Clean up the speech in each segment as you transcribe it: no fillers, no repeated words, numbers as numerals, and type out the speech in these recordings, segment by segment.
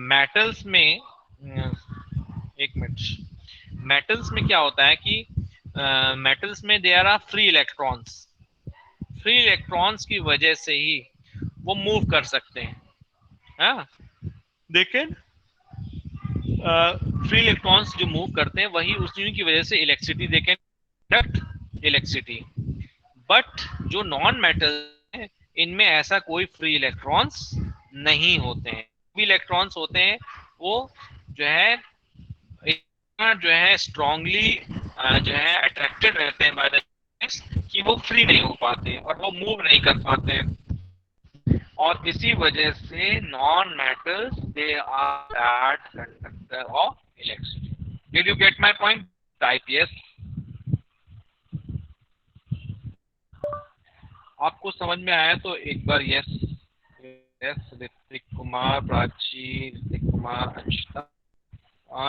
Metals में एक minute, metals में क्या होता है कि मेटल्स में there are free electrons, free electrons की वजह से ही वो मूव कर सकते हैं। हाँ, लेकिन फ्री इलेक्ट्रॉन्स जो मूव करते हैं वही उसी की वजह से electricity they can conduct electricity. But जो नॉन मेटल है इनमें ऐसा कोई फ्री इलेक्ट्रॉन्स नहीं होते हैं। भी इलेक्ट्रॉन्स होते हैं वो जो है जो है स्ट्रांगली जो है अट्रैक्टेड रहते हैं बाय द कि वो फ्री नहीं हो पाते और वो मूव नहीं कर पाते हैं। और इसी वजह से non metals they are bad conductor of electricity. Did you get my point? Type yes. आपको समझ में आया तो एक बार yes. Yes, Hrithik Kumar, Prachi, Hrithik Kumar, Anshita.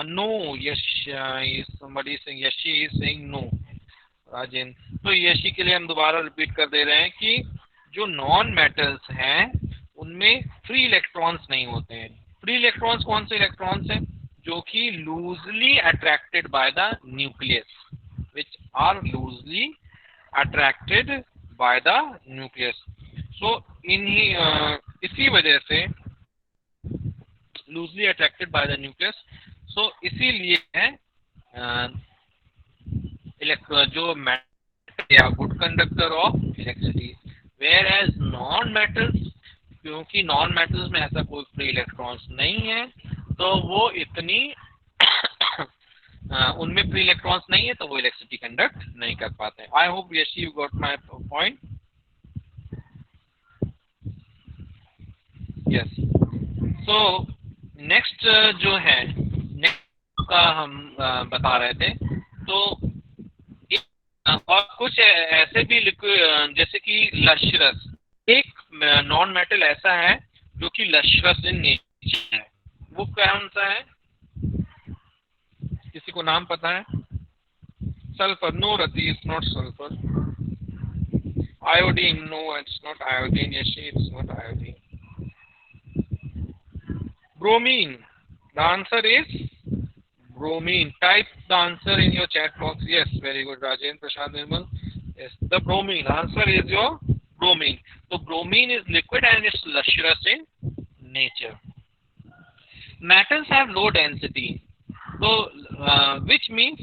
No, Yash somebody saying, Yashi is saying no, Rajendra. तो यशी के लिए हम दोबारा रिपीट कर दे रहे हैं कि जो नॉन मेटल्स हैं उनमें फ्री इलेक्ट्रॉन्स नहीं होते हैं। फ्री इलेक्ट्रॉन्स कौन से इलेक्ट्रॉन्स हैं? जो कि loosely attracted by the nucleus, which are loosely attracted by the nucleus. So इसी वजह से loosely attracted by the nucleus, so इसीलिए है जो metal good conductor of electricity, whereas non metals, क्योंकि नॉन मेटल्स में ऐसा कोई फ्री इलेक्ट्रॉन्स नहीं है तो वो इतनी उनमें फ्री इलेक्ट्रॉन्स नहीं है तो वो इलेक्ट्रिसिटी कंडक्ट नहीं कर पाते। I hope Yeshi you got my point. Yes. So next जो है, नेक्स्ट का हम बता रहे थे, तो और कुछ ऐसे भी लिक्विड जैसे कि लश्रस, एक नॉन मेटल ऐसा है जो कि लश्रस इन नेचर है। वो कौन सा है? किसी को नाम पता है? Sulphur. No Rati, it's not sulphur. Iodine. No, it's not iodine. Yashi, it's not iodine. Bromine. The answer is bromine. Type the answer in your chat box. Yes, very good, Rajen Prashad Nirmal. Yes, the bromine. Answer is your bromine. So bromine is liquid and it's lustrous in nature. Metals have low density. So which means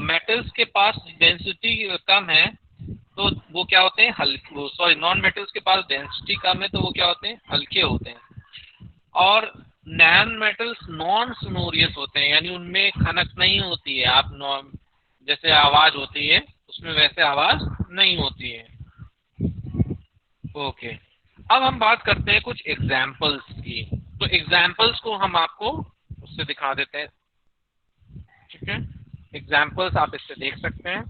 metals के पास density कम है तो वो क्या होते हैं? हल्के। Sorry, non metals के पास density कम है तो वो क्या होते हैं? हल्के होते हैं। और नॉन मेटल्स नॉन सोनोरियस होते हैं, यानी उनमें खनक नहीं होती है। आप जैसे आवाज होती है उसमें वैसे आवाज नहीं होती है। ओके, अब हम बात करते हैं कुछ एग्जाम्पल्स की। तो एग्जाम्पल्स को हम आपको उससे दिखा देते हैं। ठीक है, एग्जाम्पल्स आप इससे देख सकते हैं।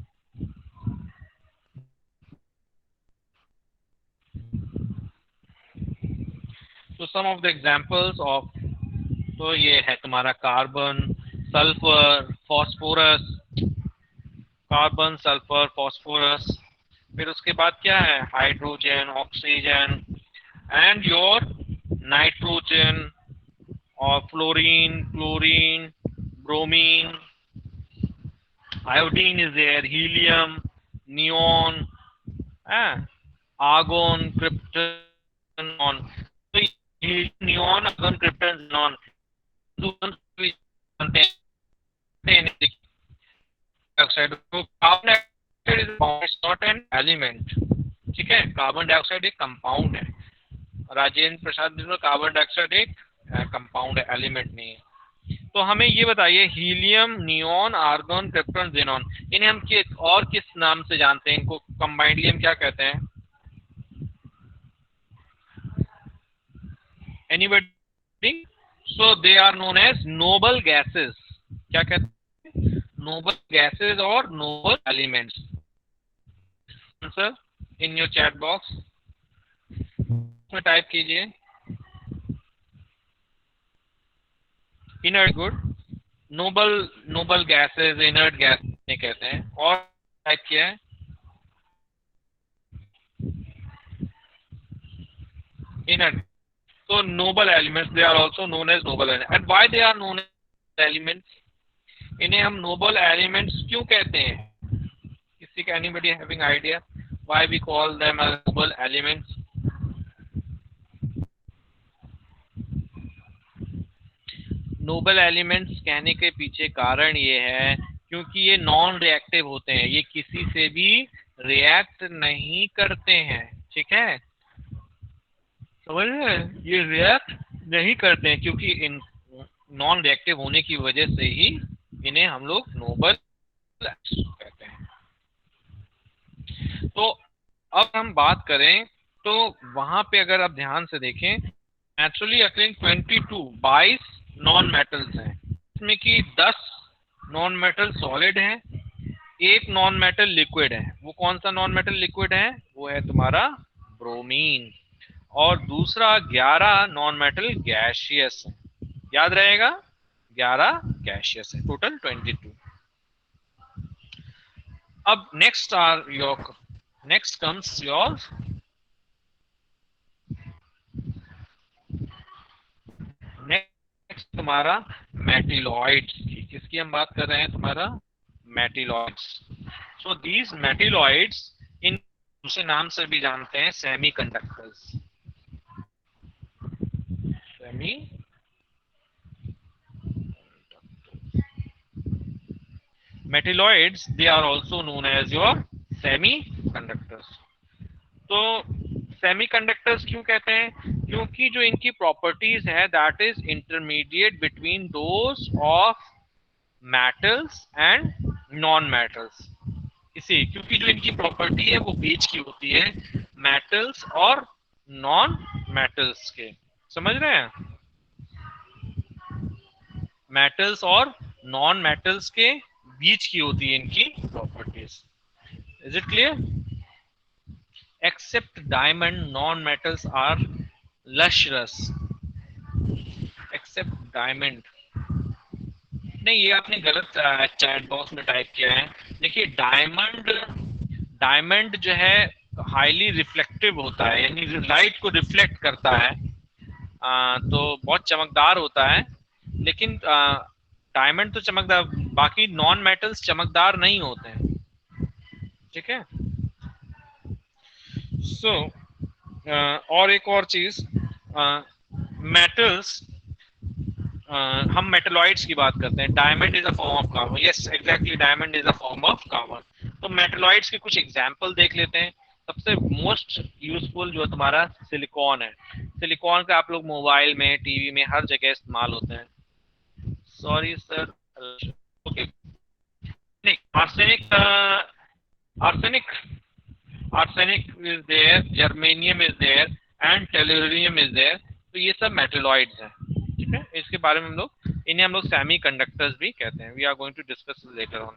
तो some of the examples of, तो ये है तुम्हारा carbon, sulphur, phosphorus. Carbon, sulphur, phosphorus. फिर उसके बाद क्या है? Hydrogen, oxygen and your nitrogen और fluorine, chlorine, bromine, iodine is there, helium, neon, argon, krypton, on. तो neon, argon, krypton, non dioxide. तो carbon dioxide is not an element. ठीक है, कार्बन डाइऑक्साइड एक कंपाउंड है। राजेंद्र प्रसाद, कार्बन डाइऑक्साइड एक compound है, element नहीं है। तो हमें ये बताइए, helium, neon, argon, krypton, xenon, इन्हें हम और किस नाम से जानते हैं? इनको कंबाइंडली हम क्या कहते हैं? Anybody? So they are known as noble gases. क्या कहते हैं? नोबल गैसेस और noble elements. Answer in your chat box में टाइप कीजिए। Inert, good. Noble gases, inert gas कहते हैं। और टाइप किया है inert. So noble elements, they are also known as noble elements. And why they are known as elements? इन्हें हम noble elements क्यों कहते हैं? किसी का anybody having idea why we call them as noble elements? Noble elements कहने के पीछे कारण ये है क्योंकि ये नॉन रिएक्टिव होते हैं, ये किसी से भी रिएक्ट नहीं करते हैं, ठीक है, समझ रहे हैं? ये रिएक्ट नहीं करते हैं क्योंकि इन नॉन रिएक्टिव होने की वजह से ही इन्हें हम लोग नोबल कहते हैं। तो अब हम बात करें तो वहां पे अगर आप ध्यान से देखें, नेचुरली अकरिंग 22 नॉन मेटल्स हैं, इसमें कि 10 नॉन मेटल सॉलिड हैं, एक नॉन मेटल लिक्विड है। वो कौन सा नॉन मेटल लिक्विड है? वो है तुम्हारा ब्रोमीन। और दूसरा 11 नॉन मेटल गैशियस है, याद रहेगा 11 गैशियस है, टोटल 22। अब नेक्स्ट कम्स योर नेक्स्ट तुम्हारा मेटिलॉइड्स की। किसकी हम बात कर रहे हैं? तुम्हारा मेटिलॉइड्स। सो दीज मेटिलॉइड्स इन दूसरे नाम से भी जानते हैं semiconductors. Metalloids they are also known as your semiconductors. तो सेमीकंडक्टर्स क्यों कहते हैं? क्योंकि जो इनकी प्रॉपर्टीज है that is intermediate between those of metals and non metals. इसी क्योंकि जो इनकी प्रॉपर्टी है वो बीच की होती है मेटल्स और नॉन मेटल्स के, समझ रहे हैं? मेटल्स और नॉन मेटल्स के बीच की होती है इनकी properties. Is it clear? Except diamond, non-metals are lustrous. Except diamond. नहीं, ये आपने गलत चैट बॉक्स में टाइप किया है। देखिए डायमंड जो है हाईली रिफ्लेक्टिव होता है, यानी लाइट को रिफ्लेक्ट करता है, तो बहुत चमकदार होता है। लेकिन डायमंड तो चमकदार, बाकी नॉन मेटल्स चमकदार नहीं होते हैं, ठीक है? सो और एक और चीज, मेटल्स, हम मेटलॉइड्स की बात करते हैं। Diamond is a form of carbon. Yes exactly, diamond is a form of carbon. तो मेटलॉइड्स के कुछ एग्जांपल देख लेते हैं। सबसे मोस्ट यूजफुल जो तुम्हारा सिलिकॉन है। सिलिकॉन का आप लोग मोबाइल में, टीवी में, हर जगह इस्तेमाल होते हैं। Sorry sir, okay, arsenic is there, germanium is there and tellurium is there. तो ये सब मेटलॉइड्स हैं, ठीक है? इसके बारे में इन्हें हम लोग सेमी कंडक्टर्स भी कहते हैं। We are going to discuss later on.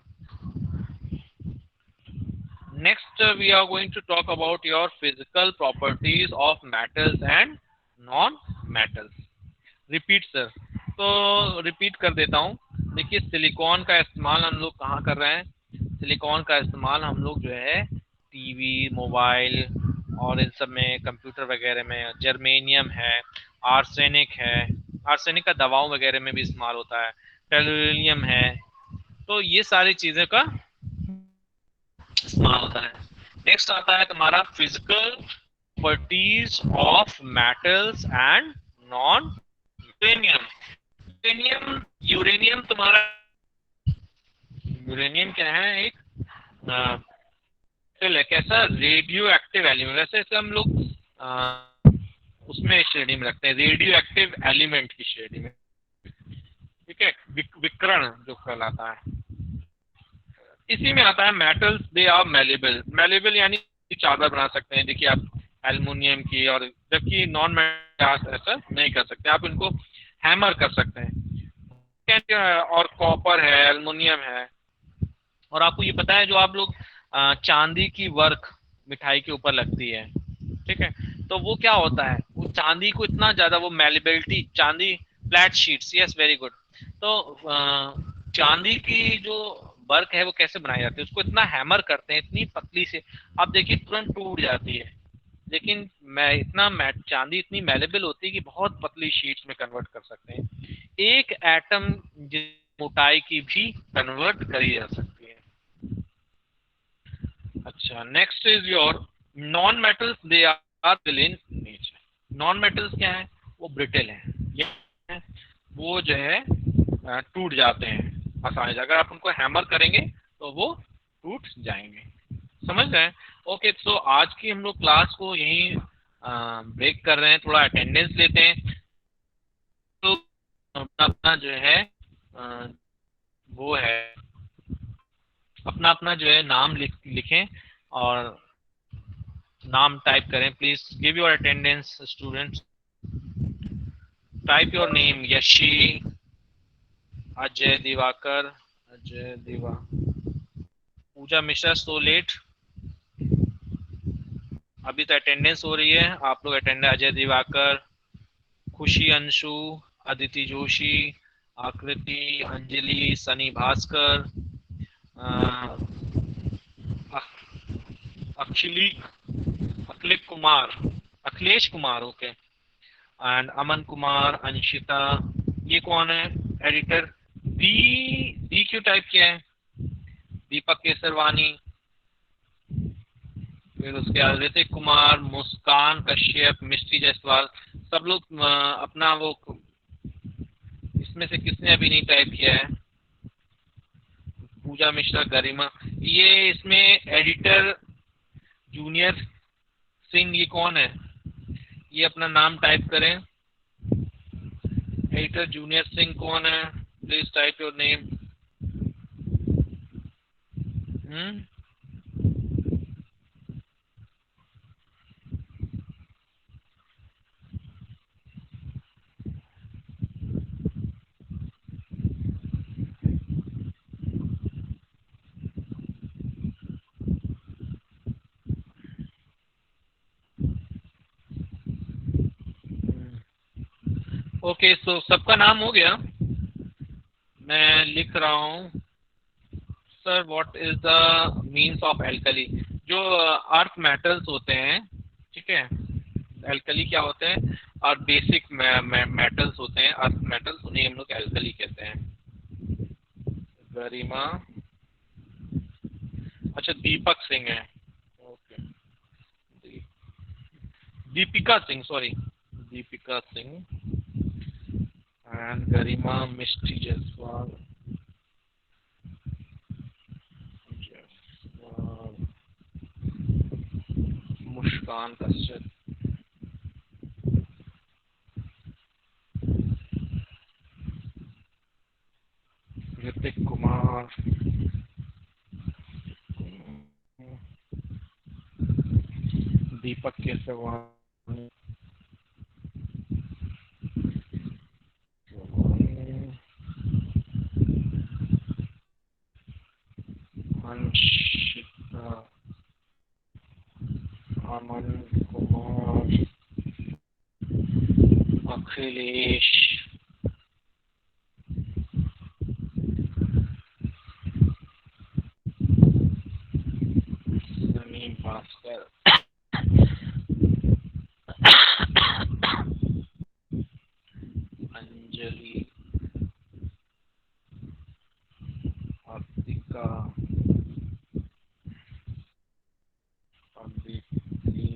Next we are going to talk about your physical properties of metals and non metals. Repeat sir, तो रिपीट कर देता हूँ। देखिए, सिलिकॉन का इस्तेमाल हम लोग कहाँ कर रहे हैं? सिलिकॉन का इस्तेमाल हम लोग जो है टीवी, मोबाइल और इन सब में, कंप्यूटर वगैरह में। जर्मेनियम है, आर्सेनिक है, आर्सेनिक का दवाओं वगैरह में भी इस्तेमाल होता है, टेलुरियम है, तो ये सारी चीजें का इस्तेमाल होता है। नेक्स्ट आता है तुम्हारा physical properties of metals and non uranium. Uranium तुम्हारा, यूरेनियम क्या है? एक कैसा रेडियो एक्टिव एलिमेंट। वैसे इसे हम लोग उसमें श्रेणी में रखते हैं, रेडियो एक्टिव एलिमेंट की श्रेणी में, ठीक है? विकर्ण जो कहलाता है, इसी में आता है। Metals they are malleable. Malleable यानी चादर बना सकते हैं, देखिए आप, एल्युमिनियम की। और जबकि नॉन मेटल ऐसा नहीं कर सकते, आप इनको हैमर कर सकते हैं। और कॉपर है, एल्युमिनियम है। और आपको ये पता है, जो आप लोग चांदी की वर्क मिठाई के ऊपर लगती है, ठीक है, तो वो क्या होता है, वो चांदी को इतना ज्यादा, वो मेलेबिलिटी, चांदी flat sheets, yes very good. तो चांदी की जो वर्क है वो कैसे बनाई जाती है, उसको इतना हैमर करते हैं, इतनी पतली से, आप देखिए तुरंत टूट जाती है, लेकिन मैं इतना चांदी इतनी मैलेबल होती है कि बहुत पतली शीट्स में कन्वर्ट कर सकते हैं। एक एटम मोटाई की भी कन्वर्ट करी जा सकती है। अच्छा, next is your non metals, they are brittle in nature. Non metals क्या है? वो ब्रिटल है, ये वो जो है टूट जाते हैं आसानी से। अगर आप उनको हैमर करेंगे तो वो टूट जाएंगे। समझ रहे हैं? ओके, तो आज की हम लोग क्लास को यहीं ब्रेक कर रहे हैं, थोड़ा अटेंडेंस लेते हैं। तो अपना अपना जो है वो है अपना अपना जो है नाम लिखें और नाम टाइप करें। Please give your attendance students. Type your name. Yeshi, Ajay Diwakar, Ajay दिवा, पूजा मिश्रा। सो लेट, अभी तो अटेंडेंस हो रही है। आप लोग अटेंडेंस, अजय दिवाकर, खुशी अंशु, अदिति जोशी, आकृति, अंजलि, सनी भास्कर, अखिली, अखिलेश कुमार, अखिलेश कुमार, ओके, एंड अमन कुमार, अंशिता। ये कौन है? एडिटर। दी क्यों टाइप किया है? दीपक केसरवानी, फिर उसके बाद ऋतिक कुमार, मुस्कान कश्यप, मिष्टी जायसवाल। सब लोग अपना वो, इसमें से किसने अभी नहीं टाइप किया है? पूजा मिश्रा, गरिमा। ये इसमें एडिटर जूनियर सिंह, ये कौन है? ये अपना नाम टाइप करें। एडिटर जूनियर सिंह कौन है? Please type your name. Okay, so सबका नाम हो गया? मैं लिख रहा हूँ। Sir, what is the means of alkali? जो अर्थ मेटल्स होते हैं, ठीक है, एल्कली क्या होते हैं? और बेसिक मेटल्स होते हैं, अर्थ मेटल्स, उन्हें हम लोग एल्कली कहते हैं। गरिमा, अच्छा दीपक सिंह है, okay, Deepika Singh, sorry, Deepika Singh, and Garima Mishti Jaiswal, Muskan Kashyap, Hrithik Kumar, Deepak Kesarwani, Anshita, Aman Kumar, Akhilesh, Sunny Bhaskar, Anjali, Artika, Aditi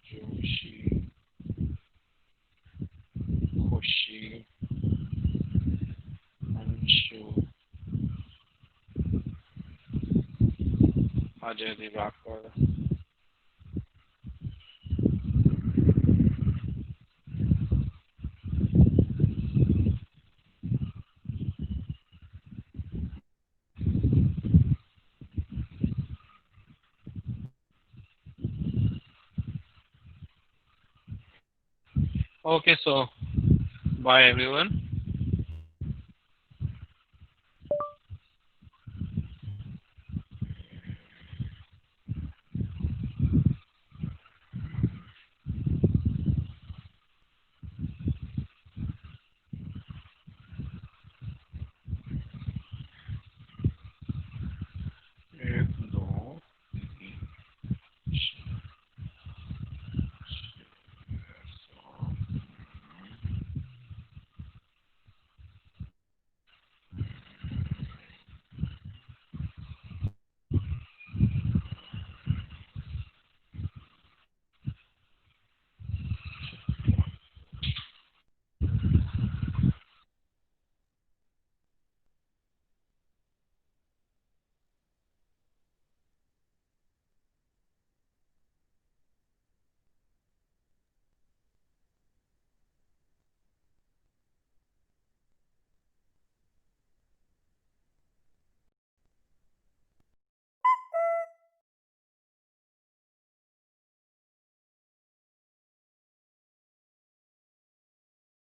Joshi, Khushi, Anshu, Ajay Diwakar. Okay, so bye everyone.